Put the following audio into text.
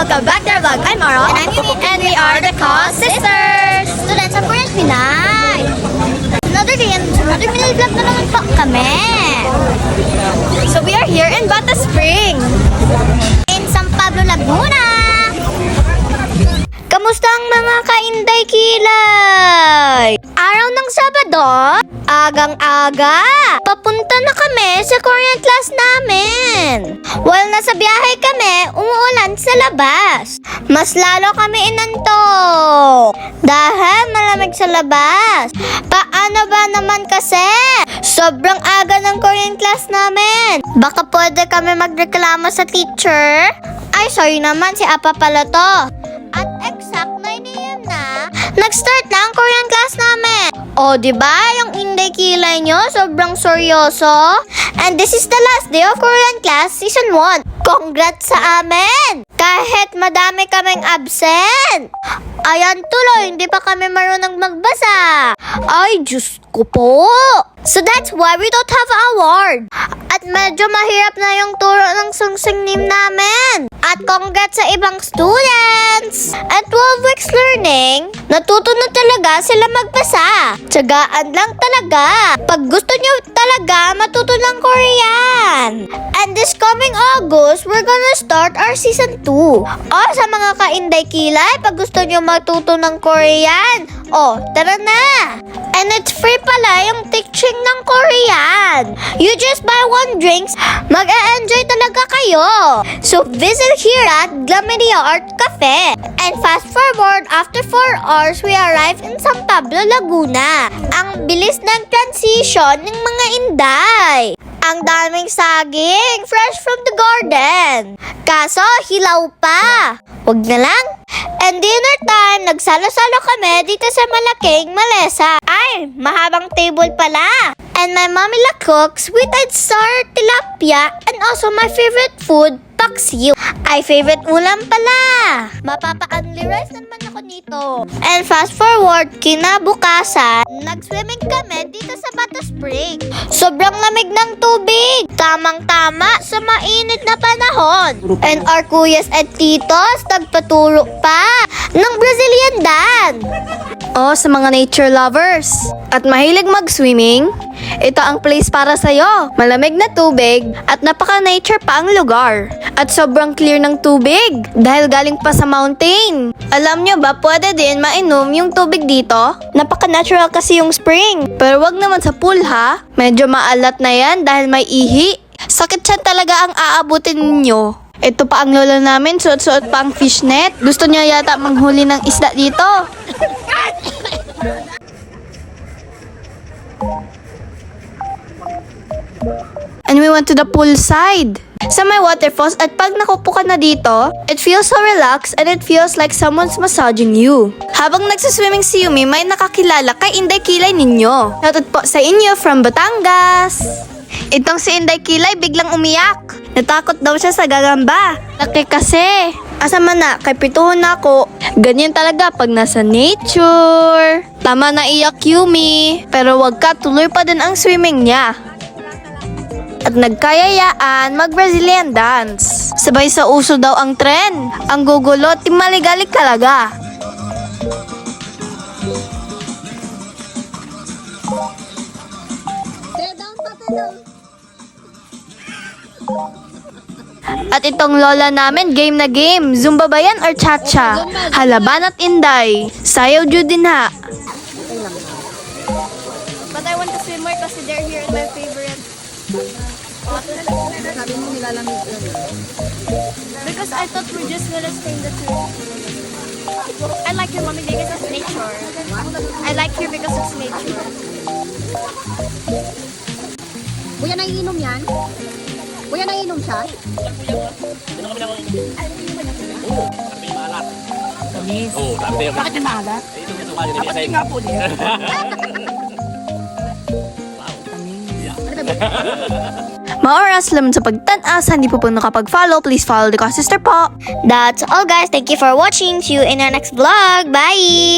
welcome back to our vlog. I'm Aro. And I'm Yumi. And we are the Co-Sisters. Students of Korean Pinay. Another day and another mini vlog na naman po kami. So we are here in Bata Spring. In San Pablo, Laguna. Kamusta ang mga kainday kilay? Araw ng Sabado, agang-aga, papunta na kami sa Korean class namin. While nasa biyahe kami, umuulan sa labas. Mas lalo kami inantok dahil malamig sa labas. Paano ba naman kasi? Sobrang aga ng Korean class namin. Baka pwede kami magreklamo sa teacher? Ay, sorry naman, si Apa pala to. At exact 9 AM na, nag-start na ang Korean class namin. O, diba? Yung inday kilay nyo, sobrang seryoso. And this is the last day of Korean class season 1. Congrats sa amin! Kahit madami kaming absent. Ayan tuloy, hindi pa kami marunong magbasa. Ay, Diyos ko po. So that's why we don't have an award. At medyo mahirap na yung turo ng sungsing name namin. At congrats sa ibang students. At 12 weeks learning, natuto na talaga sila magbasa. Tiyagaan lang talaga. Pag gusto nyo talaga matuto ng Korean. And this coming August, we're gonna start our season 2. O, sa mga kainday kilay, pag gusto nyo matuto ng Korean, o, tara na. And it's free pala yung teaching ng Korean. You just buy 1 drinks, mag-e-enjoy talaga kayo. So visit here at Glamedia Art Cafe. And fast forward, after 4 hours, we arrive in San Pablo, Laguna. Ang bilis ng transition ng mga inday. Ang daming saging, fresh from the garden. Kaso, hilaw pa. Wag na lang. And dinner time, nagsalo-salo kami dito sa malaking malesa. Ay, mahabang table pala. And my mommy cooks with star tilapia and also my favorite food, paksiw. Ay, favorite ulam pala. Mapapa-only rice naman ako nito. And fast forward, kinabukasan, nag-swimming kami dito sa Bata Spring. Sobrang lamig ng tubig. Tamang-tama sa mainit na panahon. And our kuyas at titos, nagpaturo pa ng Brazilian dance. O, sa mga nature lovers at mahilig mag-swimming, ito ang place para sa'yo. Malamig na tubig at napaka-nature pa ang lugar. At sobrang clear ng tubig dahil galing pa sa mountain. Alam nyo ba, pwede din mainom yung tubig dito? Napaka-natural kasi yung spring. Pero wag naman sa pool ha. Medyo maalat na yan dahil may ihi. Sakit siya talaga ang aabutin ninyo. Ito pa ang lola namin, suot-suot pa ang fishnet. Gusto niya yata manghuli ng isda dito. And we went to the pool side. Sa may waterfalls at pag nakupo ka na dito, it feels so relaxed and it feels like someone's massaging you. Habang nagsiswimming si Yumi, may nakakilala kay Inday Kilay ninyo. Shoutout po sa inyo from Batangas. Itong si Inday Kilay biglang umiyak. Natakot daw siya sa gagamba. Laki kasi. Asa man na, kay pituhon na ako. Ganyan talaga pag nasa nature. Tama na iyak Yumi. Pero wag ka, tuloy pa din ang swimming niya. At nagkayayaan mag-Brazilian dance. Sabay sa uso daw ang trend. Ang gugulo, timaligalig talaga. At itong lola namin, game na game. Zumba ba yan or cha-cha? Halaban at inday. Sayaw jud din ha. But I want to swim more kasi they're here in my favorite. Sabi mo nilalamig lang. Because I thought we're just gonna stay in the pool. I like your mommy because it's nature. I like you because it's nature. Kuya, naiinom yan? Kuya, naiinom siya? Tamis. Oo, dami yung Bakit yung maalat? Dapat nga po din. Maoras lamang sa pagtanas, hindi po nakapag-follow, please follow the Co-Sister po. That's all guys. Thank you for watching. See you in our next vlog. Bye!